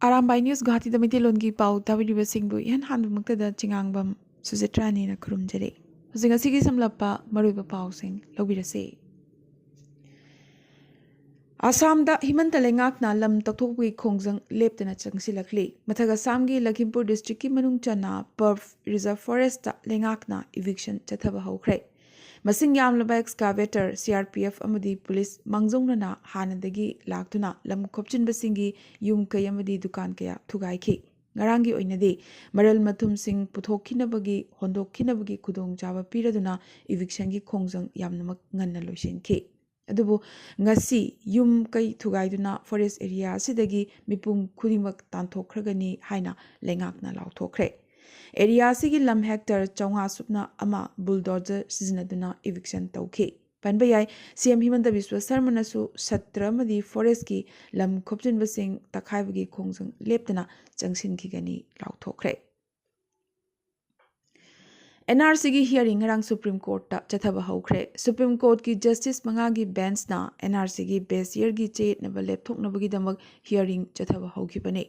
Arambai News Guwahati da Maitilongi pau tawiriba singbu ihan hanbumuktada chingangbam Suzitrani na khurumjare. Hujing asigi samlappa maruiba pausing lobirase. Assamda himanta lengakna lam takthokwi khongjang leptana changsilakli. Mathaga Assamgi Lakhimpur district ki manung chana Perf Reserve Forest ta lengakna eviction chathaba haukhre. Masing yamlaba excavator CRPF amadi police mangjongna hanadagi laktuna lam khopchinba singi yum kay amadi dukan kaya thugaikhi. Ngarangi oinadi maral mathum sing puthokhinabagi hondokhinabagi khudong jaba piraduna eviction gi khongjang yamnamak nganna loisenkhi. Adubu ngasi yum kai thugaiduna forest area asidagi mipum khudimak tanthokhragani haina lengakna lauthokre. Area sigi lam hectare chaunga supna ama bulldozer sizinaduna eviction tauki. Panbayai CM Himanta Biswa Sarmana su Satra madi forest ki lam khopjin basing takhaibagi khongjang leptana jangsin kigani lauthokre. NRC ki hearing ngarang Supreme Court ta chathaba haukhre. Supreme Court ki Justice mangagi bench na NRC ki base year ki chet naba lapthok nabagi damak hearing chathaba haukibane.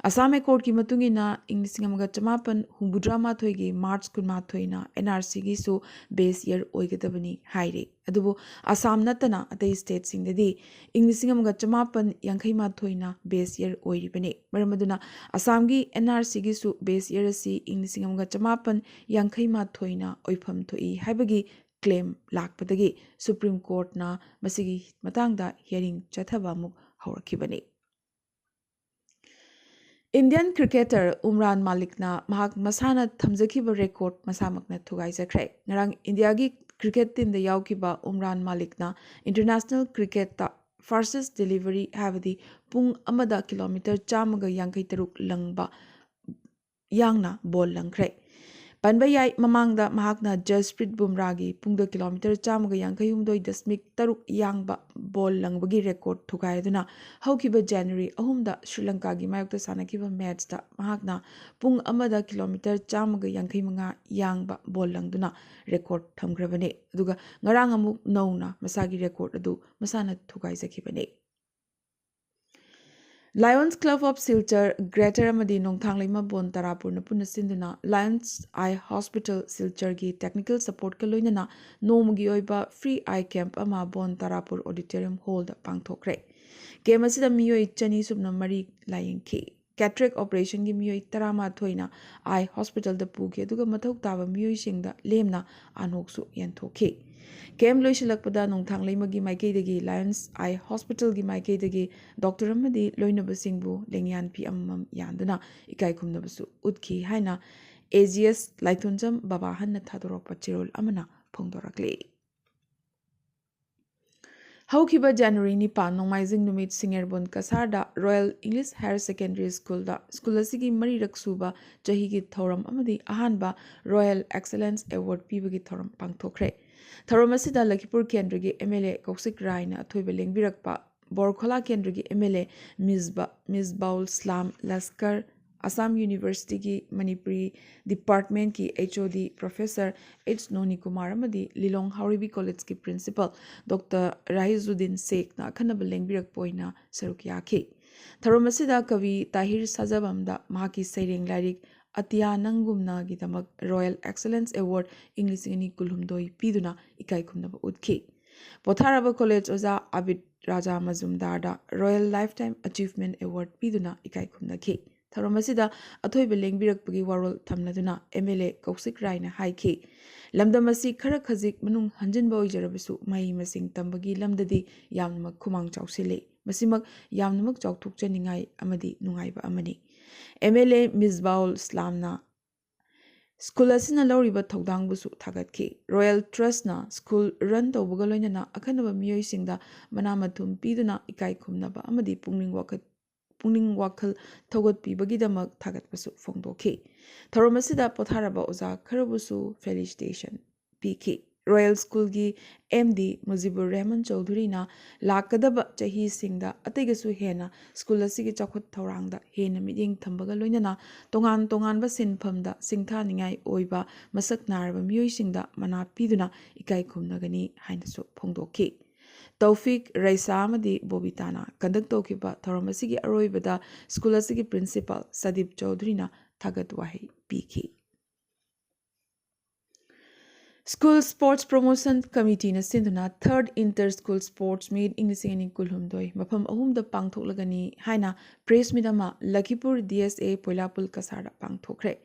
Assam Court ki matungina Englishingamaga chamapan humbudrama thoigi March kunmathoi na NRC gi su base year oigadabani haire. Adubu Assam natana atei state singdadi Englishingamaga chamapan yankhaimathoi na base year oiribane. Maramaduna Assam gi NRC gi su base year si Englishingamaga chamapan yankhaimathoi na oifam thoi haibagi claim lakpadagi Supreme Court na masigi matangda hearing chathaba muk haurakibane. Indian cricketer Umran Malik na mahak masana thamjakiba record masamakna thugaijakre. Ngarang India gi cricket team da yaukiba Umran Malik na international cricket ta fastest delivery havadi pung amada kilometer chamaga yankai taruk langba yangna ball langkre. Panbayai mamangda mahakna Jasprit Bumragi pungda kilometer chamaga yankai humdoi dasmik taruk yangba ball langbagi record thugaiduna haukiba January ahumda Sri Lanka gi mayokta sanakiba match da mahakna pung amada kilometer chamaga yankai manga yangba ball langduna record thamgrabane aduga ngarang amuk nauna masagi record adu masana thugaijakibane. Lions Club of Silchar Greater Amadi Nongthang Lima Bon Tarapur na punasinduna Lions Eye Hospital Silchar gi technical support ka loinana nomugi oiba free eye camp ama Bon Tarapur Auditorium Hall da pangthokre. Game asida miyoi chani subna mari layengki. Cataract operation gi miyoi tarama thoina eye hospital da pugi aduga mathok taba miyoi singda lemna anoksu yentokhi. Game loisilakpada nongthang leimagi maikeidagi Lions Eye Hospital gi maikeidagi Dr. Amadi loinabasingbu lengyan pi amam yanduna ikai khumnabasu utki haina AGS Laitunjam Baba Hanna Thadorokpa Chirol amana phongdorakle. Haukiba January nipa Nongmaijing numit Singerbon Kasarda Royal English Higher Secondary School da school asigi marirak suba chahigi thoram amadi ahanba Royal Excellence Award pibagi thoram pangthokre. Thoram asida Lakhimpur Kendra gi MLA Kaushik Rai na athoiba lengbirakpa Borkhola Kendra gi MLA Ms Baul Slam Laskar Assam University ki Manipuri Department ki HOD Professor H. Noni Kumar amadi Lilong Hauribi College ki Principal Dr. Rahizuddin Sheikh na khanaba lengbirak poina saruk yakhi. Thoram asida Kavi Tahir Sajabamda mahaki Seireng Lairik Atia Nangumna gidamak Royal Excellence Award English ngani kulhumdoi piduna ikai khumnaba utkhi. Potharaba College Oza Abid Raja Mazumdar da Royal Lifetime Achievement Award piduna ikai khumnakhi. Tharomasida athoiba lengbirakpagi warol thamladuna MLA Kaushik Rai na haikhi. Lamdamasi khara khajik manung hanjinba oijarabasu mai masing tambagi lamdadi yamnamak khumang chawsile. Masimak yamnamak chawthukchaningai amadi nungaiba amani. MLA Ms Baul Slamna School asina lauriba thodangbusu thagatki. Royal Trust na school run tawbaga loinana akhanaba miyoi singda manamathum piduna ikai khumnaba amadi pungning wakhal thogot pibagidamak thagatbasu phongdokhi. Thoram asida potharaba oza kharabusu felicitation pikhi. Royal School gi MD Mujibur Rahman Chaudhuri na lakadaba chahi singda ataigasu hena school asigi chakhot thorangda hena miding thambaga loinana tongan ba sinphamda singtha ningai oiba masak naraba miyoi singda mana piduna ikai khumnagani hainasu phongdokhi. Taufik Raisa amadi Bobitana conduct tokiba thoram asigi aroibada school asigi principal Sadip Chaudhary na thagat wahi piki. School Sports Promotion Committee na sinduna third inter-school sports meet English and Kulhumdoi mafam ahumda pangthoklagani haina press meet ama Lakipur DSA Poilapul Kasarda pangthokre.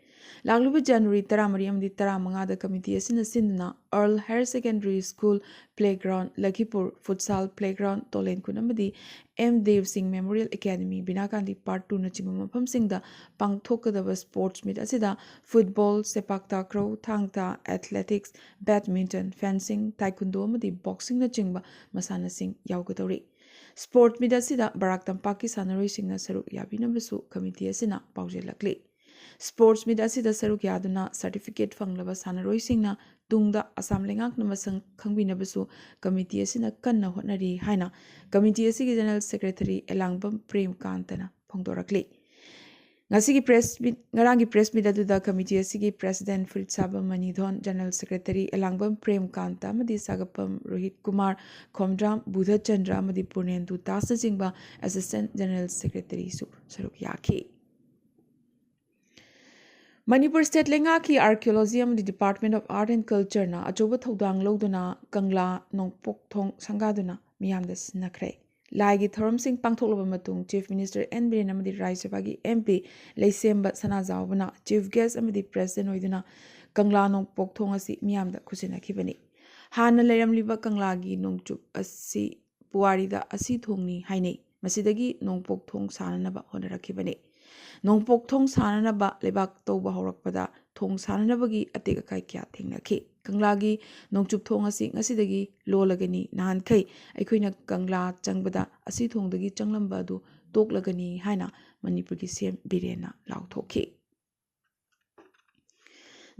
Laglubu January 13 da committee asina sinduna Earl Higher Secondary School Playground Lakipur Futsal Playground Tolen kunamadi M Dev Singh Memorial Academy Binakandi Part 2 na chingma mafam singda pangthokadaba sports meet asida football, sepak takraw, thangta, athletics, badminton, fencing, taekwondo amadi boxing na chingba masana sing yawgadori. Sport meet asida Barak Tampaki sanaroi na saruk yabinabasu committee asina paujelakli. Sports meet asida saruk yaduna certificate fanglaba sanaroi singna tungda Assam lengak namasang khangbinabasu committee asina kanna hotnari haina committee asigi general secretary Elangbam Prem Kantana phongdorakli. Ngasigi press meet ngarangi press meet aduda committee asigi president Fritsaba Manidhon general secretary Elangbam Prem Kanta amadi Sagapam Rohit Kumar Khomdram Budha Chandra amadi Purnendu Tasa Jingba assistant general secretary su saruk yaki. Manipur State Lengaki Archaeology amadi Department of Art and Culture na achoba thodang loduna Kangla Nongpok Thong Sangaduna miyamda sinakre. Laigi Thoram Singh Pangthoklaba matung Chief Minister N. Biren amadi Rajya Sabhagi MP Leisemba Sanajawbana Chief Guest amadi President oiduna Kangla Nongpok Thong asi miyamda khusinakibani. Hana Leramliba Kanglagi Nongchup asi Puarida asi thongni hainei masidagi Nongpok Thong sananaba honarakibani. Nongpok Thong sananaba lebak tawba horakpada thong sananabagi atek akai kya thengnakhi. Kanglagi nongchup thong asi ngasidagi lolagani nahan kai aikoina Kangla changbada asi thongdagi changlamba adu toklagani haina Manipur gi CM Birena lauthokhi.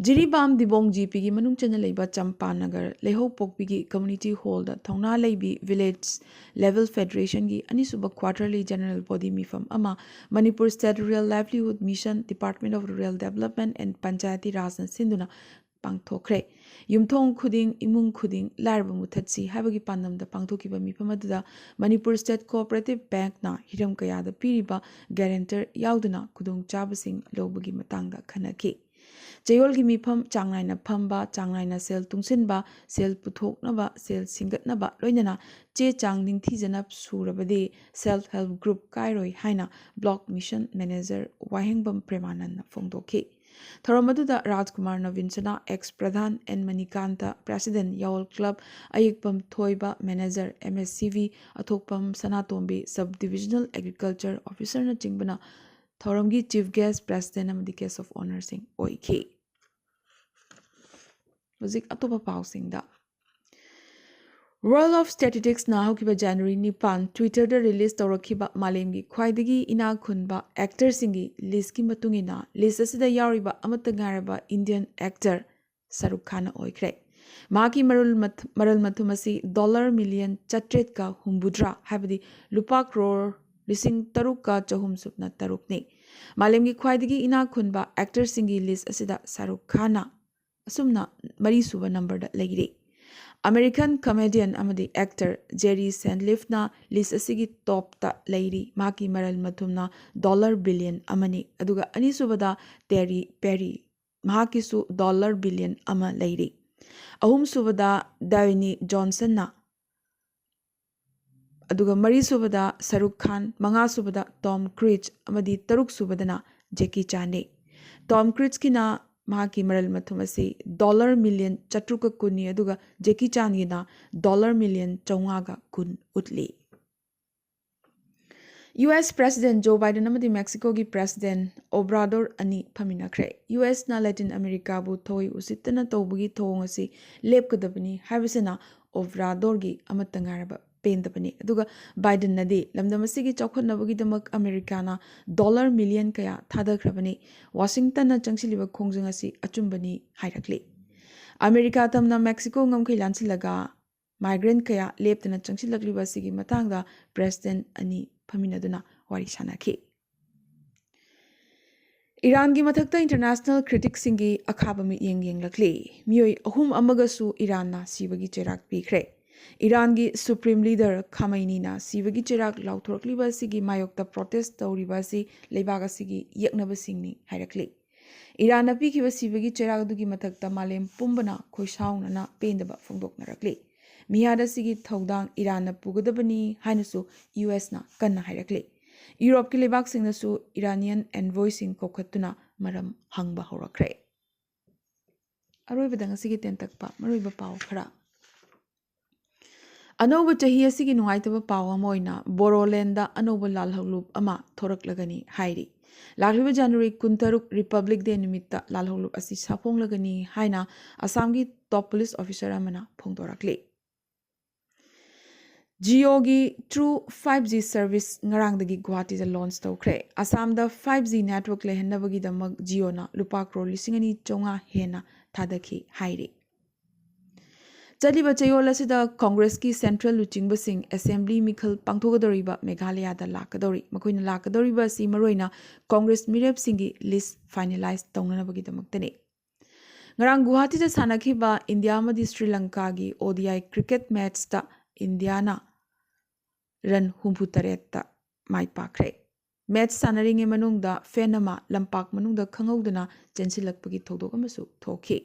Jiribam Dibong GP gi manung chana leiba Champanagar Leho Pokpi gi Community Hall da Thongna Leibi Village Level Federation gi Anisuba Quarterly General Body Mifam ama Manipur State Rural Livelihood Mission Department of Rural Development and Panchayati Raj na sinduna pangthokre. Yumthong khuding imung khuding larba muthatsi habagi pandamda pangthokiba mifam aduda Manipur State Cooperative Bank na hiram kayada piriba guarantor yauduna kudung chabasing lobagi matangda khanaki. Jayol gi mifam changlaina phamba changlaina sel tungsinba sel puthoknaba sel singatnaba loinana che chang ningthijanap surabadi self help group kairoi haina block mission manager Wahengbam Premanand phongdokhi. Thoramaduda Rajkumar Navinsana ex Pradhan and Manikanta President Yaol Club Ayikpam Thoiba Manager MSCV Athokpam Sanatombi Subdivisional Agriculture Officer na Chingbana Thoramgi Chief Guest President amadi Case of Honor Sing Oiki. Music atopa pausing da. World of Statistics na hokiba January nipan Twitter da release tawrakiba malemgi khwaidagi ina khunba actor singi list ki matungina list asida yariba amata ngaraba Indian actor Saruk Khan oikre. Maki maral mathumasi dollar million chatret ka humbudra habadi lupa crore lising taruk ka chahum supna tarukni. Malemgi khwaidagi ina khunba actor singi list asida Saruk Khana asumna mari suba number da legiri. American comedian amadi actor Jerry Sandliff na list asigi top ta leiri maki maral mathumna dollar billion amani aduga anisubada Terry Perry mahakisu dollar billion ama leiri. Ahum subada Dwayne Johnson na aduga mari subada Saruk Khan manga subada Tom Cruise amadi taruk subadana Jackie Chan ne. Tom Cruise kina mahaki maral mathumasi dollar million chatruka kuni aduga Jackie Chan gina dollar million chaungaga kun utli. US President Joe Biden amadi Mexico gi President Obrador ani phaminakre. US na Latin America bu thoi usitana tawbugi thongasi lepkadabani habisena Obrador gi amatangaraba pendabani aduga Biden nadi lamdamasigi chaukhonabagi damak Americana dollar million kaya thadakrabani Washington na changsiliba khongjangasi achumbani hairakli. America tamna Mexico ngamkhai lansilaga migrant kaya leptana changsilakliba sigi matangda President ani phaminaduna wari sanakhi. Iran gi mathakta international critics singi akhaba mi yeng lakli miyoi ahum amagasu Iran na sibagi cherak pikre. ꯏꯔꯥꯟꯒꯤ supreme leader ꯈꯥꯃꯩꯅꯤꯅ ꯁꯤꯕꯒꯤ ꯆꯩꯔꯥꯛ ꯂꯥꯎꯊꯣꯔꯛꯂꯤꯕ ꯑꯁꯤꯒꯤ ꯃꯥꯌꯣꯛꯇ protest ꯇꯧꯔꯤꯕ ꯑꯁꯤ ꯂꯩꯕꯥꯛ ꯑꯁꯤꯒꯤ ꯌꯦꯛꯅꯕꯁꯤꯡꯅꯤ ꯍꯥꯏꯔꯛꯂꯤ꯫ ꯏꯔꯥꯟꯅ ꯄꯤꯈꯤꯕ ꯁꯤꯕꯒꯤ ꯆꯩꯔꯥꯛ ꯑꯗꯨꯒꯤ ꯃꯊꯛꯇ ꯃꯥꯂꯦꯝ ꯄꯨꯝꯕꯅ ꯈꯣꯏꯁꯥꯎꯅꯅ ꯄꯦꯟꯗꯕ ꯐꯣꯡꯗꯣꯛꯅꯔꯛꯂꯤ꯫ ꯃꯤꯌꯥꯗ ꯑꯁꯤꯒꯤ ꯊꯧꯗꯥꯡ ꯏꯔꯥꯟꯅ ꯄꯨꯒꯗꯕꯅꯤ ꯍꯥꯏꯅꯁꯨ ꯌꯨꯑꯦꯁꯅ ꯀꯟꯅ ꯍꯥꯏꯔꯛꯂꯤ꯫ ꯌꯨꯔꯣꯞꯀꯤ ꯂꯩꯕꯥꯛꯁꯤꯡꯅꯁꯨ ꯏꯔꯥꯅꯤꯌꯟ ꯑꯦꯟꯚꯣꯏꯁꯤꯡ ꯀꯧꯈꯠꯇꯨꯅ ꯃꯔꯝ ꯍꯪꯕ ꯍꯧꯔꯛꯈ꯭ꯔꯦ꯫ ꯑꯔꯣꯏꯕꯗ ꯉꯁꯤꯒꯤ ꯇꯦꯟꯇꯛꯄ ꯃꯔꯨꯑꯣꯏꯕ ꯄꯥꯎ ꯈꯔ꯫ ꯑꯅꯧꯕ ꯆꯍꯤ ꯑꯁꯤꯒꯤ ꯅꯨꯡꯉꯥꯏꯇꯕ ꯄꯥꯎ ꯑꯃ ꯑꯣꯏꯅ ꯕꯣꯔꯣꯂꯦꯟꯗ ꯑꯅꯧꯕ ꯂꯥꯜꯍꯧꯂꯨꯞ ꯑꯃ ꯊꯣꯔꯛꯂꯒꯅꯤ ꯍꯥꯏꯔꯤ꯫ ꯂꯥꯛꯂꯤꯕ ꯖꯅꯋꯥꯔꯤ 23 ꯔꯤꯄꯕ꯭ꯂꯤꯛ ꯗꯦ ꯅꯨꯃꯤꯠꯇ ꯂꯥꯜꯍꯧꯂꯨꯞ ꯑꯁꯤ ꯁꯥꯐꯣꯡꯂꯒꯅꯤ ꯍꯥꯏꯅ ꯑꯁꯥꯝꯒꯤ ꯇꯣꯞ ꯄꯨꯂꯤꯁ ꯑꯣꯐꯤꯁꯥꯔ ꯑꯃꯅ ꯐꯣꯡꯗꯣꯔꯛꯂꯤ꯫ ꯖꯤꯑꯣꯒꯤ ꯇ꯭ꯔꯨ 5G ꯁꯔꯚꯤꯁ ꯉꯔꯥꯡꯗꯒꯤ ꯒꯨꯋꯥꯍꯥꯇꯤꯗ ꯂꯣꯟꯆ ꯇꯧꯈ꯭ꯔꯦ꯫ ꯑꯁꯥꯝꯗ 5G ꯅꯦꯠꯋꯥꯔꯛ ꯂꯩꯍꯟꯅꯕꯒꯤꯗꯃꯛ ꯖꯤꯑꯣꯅ ꯂꯨꯄꯥ ꯀ꯭ꯔꯣꯔ 2,900 ꯍꯦꯟꯅ ꯊꯥꯗꯈꯤ ꯍꯥꯏꯔꯤ꯫ ꯆꯠꯂꯤꯕ ꯆꯌꯣꯜ ꯑꯁꯤꯗ ꯀꯣꯡꯒ꯭ꯔꯦꯁꯀꯤ ꯁꯦꯟꯇ꯭ꯔꯦꯜ ꯂꯨꯆꯤꯡꯕꯁꯤꯡ ꯑꯦꯁꯦꯝꯕ꯭ꯂꯤ ꯃꯤꯈꯜ ꯄꯥꯡꯊꯣꯛꯀꯗꯧꯔꯤꯕ ꯃꯦꯘꯥꯂꯌꯥꯗ ꯂꯥꯛꯀꯗꯧꯔꯤ꯫ ꯃꯈꯣꯏꯅ ꯂꯥꯛꯀꯗꯧꯔꯤꯕ ꯑꯁꯤ ꯃꯔꯨꯑꯣꯏꯅ ꯀꯣꯡꯒ꯭ꯔꯦꯁ ꯃꯤꯔꯦꯞꯁꯤꯡꯒꯤ ꯂꯤꯁ ꯐꯥꯏꯅꯦꯂꯥꯏꯖ ꯇꯧꯅꯅꯕꯒꯤꯗꯃꯛꯇꯅꯤ꯫ ꯉꯔꯥꯡ ꯒꯨꯋꯥꯍꯥꯇꯤꯗ ꯁꯥꯟꯅꯈꯤꯕ ꯏꯟꯗꯤꯌꯥ ꯑꯃꯗꯤ ꯁ꯭ꯔꯤꯂꯪꯀꯥꯒꯤ ODI ꯀ꯭ꯔꯤꯀꯦꯠ ꯃꯦꯠꯆꯇ ꯏꯟꯗꯤꯌꯥꯅ ꯔꯟ 63ꯇ ꯃꯥꯏ ꯄꯥꯛꯈ꯭ꯔꯦ꯫ ꯃꯦꯠꯆ ꯁꯥꯟꯅꯔꯤꯉꯩ ꯃꯅꯨꯡꯗ ꯐꯦꯟ ꯑꯃ ꯂꯝꯄꯥꯛ ꯃꯅꯨꯡꯗ ꯈꯪꯍꯧꯗꯅ ꯆꯦꯟꯁꯤꯜꯂꯛꯄꯒꯤ ꯊꯧꯗꯣꯛ ꯑꯃꯁꯨ ꯊꯣꯛꯈꯤ꯫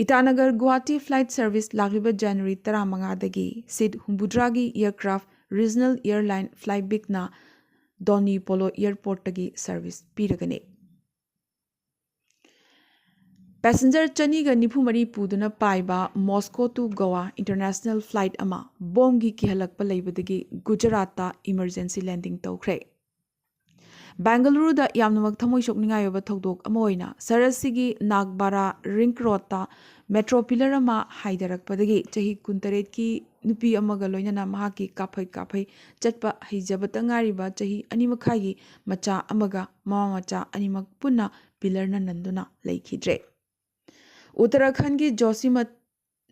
ꯏꯇꯥꯅꯒꯔ ꯒꯨꯋꯥꯍꯥꯇꯤ ꯐ꯭ꯂꯥꯏꯠ ꯁꯔꯚꯤꯁ ꯂꯥꯛꯂꯤꯕ ꯖꯅꯋꯥꯔꯤ 15ꯗꯒꯤ ꯁꯤꯠ 60ꯒꯤ ꯑꯦꯌꯔꯀ꯭ꯔꯥꯐꯠ ꯔꯤꯖꯅꯦꯜ ꯑꯦꯌꯔꯂꯥꯏꯟ ꯐ꯭ꯂꯥꯏꯕꯤꯛꯅ ꯗꯣꯅꯤ ꯄꯣꯂꯣ ꯑꯦꯌꯔꯄꯣꯔꯠꯇꯒꯤ ꯁꯔꯚꯤꯁ ꯄꯤꯔꯒꯅꯤ꯫ ꯄꯦꯁꯦꯟꯖꯔ 294 ꯄꯨꯗꯨꯅ ꯄꯥꯏꯕ Moscow to Goa international flight ꯑꯃ ꯕꯣꯝꯒꯤ ꯀꯤꯍꯜꯂꯛꯄ ꯂꯩꯕꯗꯒꯤ ꯒꯨꯖꯔꯥꯠꯇ ꯏꯃꯔꯖꯦꯟꯁꯤ ꯂꯦꯟꯗꯤꯡ ꯇꯧꯈ꯭ꯔꯦ꯫ ꯕꯦꯡꯒꯂꯨꯔꯨꯗ ꯌꯥꯝꯅꯃꯛ ꯊꯃꯣꯏ ꯁꯣꯛꯅꯤꯡꯉꯥꯏ ꯑꯣꯏꯕ ꯊꯧꯗꯣꯛ ꯑꯃ ꯑꯣꯏꯅ ꯁꯍꯔ ꯑꯁꯤꯒꯤ ꯅꯥꯒꯕꯥꯔꯥ ꯔꯤꯡ ꯔꯣꯗꯇ ꯃꯦꯇ꯭ꯔꯣ ꯄꯤꯂꯔ ꯑꯃ ꯍꯥꯏꯗꯔꯛꯄꯗꯒꯤ ꯆꯍꯤ 18ꯀꯤ ꯅꯨꯄꯤ ꯑꯃꯒ ꯂꯣꯏꯅꯅ ꯃꯍꯥꯛꯀꯤ ꯀꯥꯐꯩ ꯆꯠꯄ ꯍꯩꯖꯕꯇ ꯉꯥꯏꯔꯤꯕ ꯆꯍꯤ 2.5ꯒꯤ ꯃꯆꯥ ꯑꯃꯒ ꯃꯃꯥ ꯃꯆꯥ ꯑꯅꯤꯃꯛ ꯄꯨꯟꯅ ꯄꯤꯂꯔꯅ ꯅꯟꯗꯨꯅ ꯂꯩꯈꯤꯗ꯭ꯔꯦ꯫ ꯎꯠꯇꯔꯈꯟꯗꯒꯤ ꯖꯣꯁꯤꯃꯠ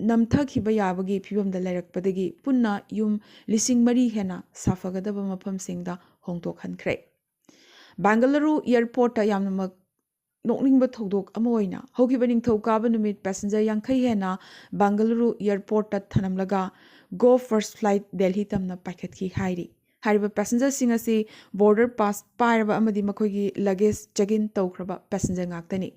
ꯅꯝꯊꯈꯤꯕ ꯌꯥꯕꯒꯤ ꯐꯤꯚꯝꯗ ꯂꯩꯔꯛꯄꯗꯒꯤ ꯄꯨꯟꯅ ꯌꯨꯝ 4,000 ꯍꯦꯟꯅ ꯁꯥꯐꯒꯗꯕ ꯃꯐꯝꯁꯤꯡꯗ ꯍꯣꯡꯗꯣꯛꯍꯟꯈ꯭ꯔꯦ꯫ ꯕꯦꯡꯒꯂꯨꯔꯨ ꯑꯦꯌꯔꯄꯣꯔꯠꯇ ꯌꯥꯝꯅꯃꯛ ꯅꯣꯛꯅꯤꯡꯕ ꯊꯧꯗꯣꯛ ꯑꯃ ꯑꯣꯏꯅ ꯍꯧꯈꯤꯕ ꯅꯤꯡꯊꯧꯀꯥꯕ ꯅꯨꯃꯤꯠ ꯄꯦꯁꯦꯟꯖꯔ 50 ꯍꯦꯟꯅ ꯕꯦꯡꯒꯂꯨꯔꯨ ꯑꯦꯌꯔꯄꯣꯔꯠꯇ ꯊꯅꯝꯂꯒ ꯒꯣ ꯐꯥꯔꯁꯠ ꯐ꯭ꯂꯥꯏꯠ ꯗꯦꯜꯍꯤ ꯇꯝꯅ ꯄꯥꯏꯈꯠꯈꯤ ꯍꯥꯏꯔꯤ꯫ ꯍꯥꯏꯔꯤꯕ ꯄꯦꯁꯦꯟꯖꯔꯁꯤꯡ ꯑꯁꯤ ꯕꯣꯔꯗꯔ ꯄꯥꯁ ꯄꯥꯏꯔꯕ ꯑꯃꯗꯤ ꯃꯈꯣꯏꯒꯤ ꯂꯒꯦꯖ ꯆꯦꯛ ꯏꯟ ꯇꯧꯈ꯭ꯔꯕ ꯄꯦꯁꯦꯟꯖꯔ ꯉꯥꯛꯇꯅꯤ꯫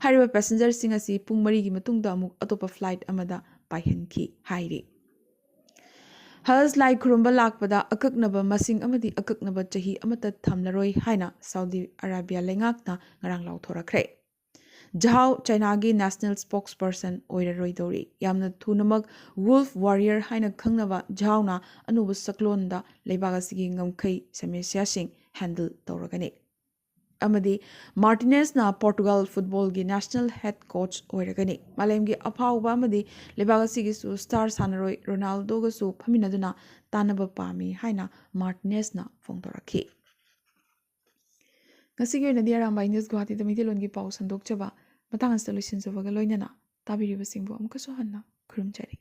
ꯍꯥꯏꯔꯤꯕ ꯄꯦꯁꯦꯟꯖꯔꯁꯤꯡ ꯑꯁꯤ ꯄꯨꯡ 4ꯒꯤ ꯃꯇꯨꯡꯗ ꯑꯃꯨꯛ ꯑꯇꯣꯞꯄ ꯐ꯭ꯂꯥꯏꯠ ꯑꯃꯗ ꯄꯥꯏꯍꯟꯈꯤ ꯍꯥꯏꯔꯤ꯫ ꯍꯖ ꯂꯥꯏ ꯈꯨꯔꯨꯝꯕ ꯂꯥꯛꯄꯗ ꯑꯀꯛꯅꯕ ꯃꯁꯤꯡ ꯑꯃꯗꯤ ꯑꯀꯛꯅꯕ ꯆꯍꯤ ꯑꯃꯠꯇ ꯊꯝꯂꯔꯣꯏ ꯍꯥꯏꯅ ꯁꯥꯎꯗꯤ ꯑꯔꯥꯕꯤꯌꯥ ꯂꯩꯉꯥꯛꯅ ꯉꯔꯥꯡ ꯂꯥꯎꯊꯣꯔꯛꯈ꯭ꯔꯦ꯫ ꯖꯍꯥꯎ ꯆꯥꯏꯅꯥꯒꯤ ꯅꯦꯁꯅꯦꯜ ꯁ꯭ꯄꯣꯛꯁ ꯄꯔꯁꯟ ꯑꯣꯏꯔꯔꯣꯏꯗꯧꯔꯤ꯫ ꯌꯥꯝꯅ ꯊꯨꯅꯃꯛ ꯋꯨꯜꯐ ꯋꯥꯔꯤꯌꯔ ꯍꯥꯏꯅ ꯈꯪꯅꯕ ꯖꯍꯥꯎꯅ ꯑꯅꯧꯕ ꯁꯛꯂꯣꯟꯗ ꯂꯩꯕꯥꯛ ꯑꯁꯤꯒꯤ ꯉꯝꯈꯩ ꯁꯃꯁ꯭ꯌꯥꯁꯤꯡ ꯍꯦꯟꯗꯜ ꯇꯧꯔꯒꯅꯤ꯫ ꯑꯃꯗꯤ ꯃꯥꯔꯇꯤꯅꯦꯁꯅ ꯄꯣꯔꯇꯨꯒꯜ ꯐꯨꯠꯕꯣꯜꯒꯤ ꯅꯦꯁꯅꯦꯜ ꯍꯦꯗ ꯀꯣꯆ ꯑꯣꯏꯔꯒꯅꯤ꯫ ꯃꯥꯂꯦꯝꯒꯤ ꯑꯐꯥꯎꯕ ꯑꯃꯗꯤ ꯂꯩꯕꯥꯛ ꯑꯁꯤꯒꯤꯁꯨ ꯁ꯭ꯇꯥꯔ ꯁꯥꯟꯅꯔꯣꯏ ꯔꯣꯅꯥꯜꯗꯣꯒꯁꯨ ꯐꯝꯃꯤꯟꯅꯗꯨꯅ ꯇꯥꯟꯅꯕ ꯄꯥꯝꯃꯤ ꯍꯥꯏꯅ ꯃꯥꯔꯇꯤꯅꯦꯁꯅ ꯐꯣꯡꯗꯣꯔꯛꯈꯤ꯫ ꯉꯁꯤꯒꯤ ꯑꯣꯏꯅꯗꯤ ꯑꯔꯥꯝꯕꯥꯏ ꯅ꯭ꯌꯨꯁ ꯒꯨꯋꯥꯍꯥꯇꯤꯗ ꯃꯩꯇꯩꯂꯣꯟꯒꯤ ꯄꯥꯎ ꯁꯟꯗꯣꯛꯆꯕ ꯃꯇꯥꯡ ꯑꯁꯤꯗ ꯂꯣꯏꯁꯤꯟꯖꯕꯒ ꯂꯣꯏꯅꯅ ꯇꯥꯕꯤꯔꯤꯕꯁꯤꯡꯕꯨ ꯑꯃꯨꯛꯀꯁꯨ ꯍꯟꯅ ꯈꯨꯔꯨꯝꯖꯔꯤ꯫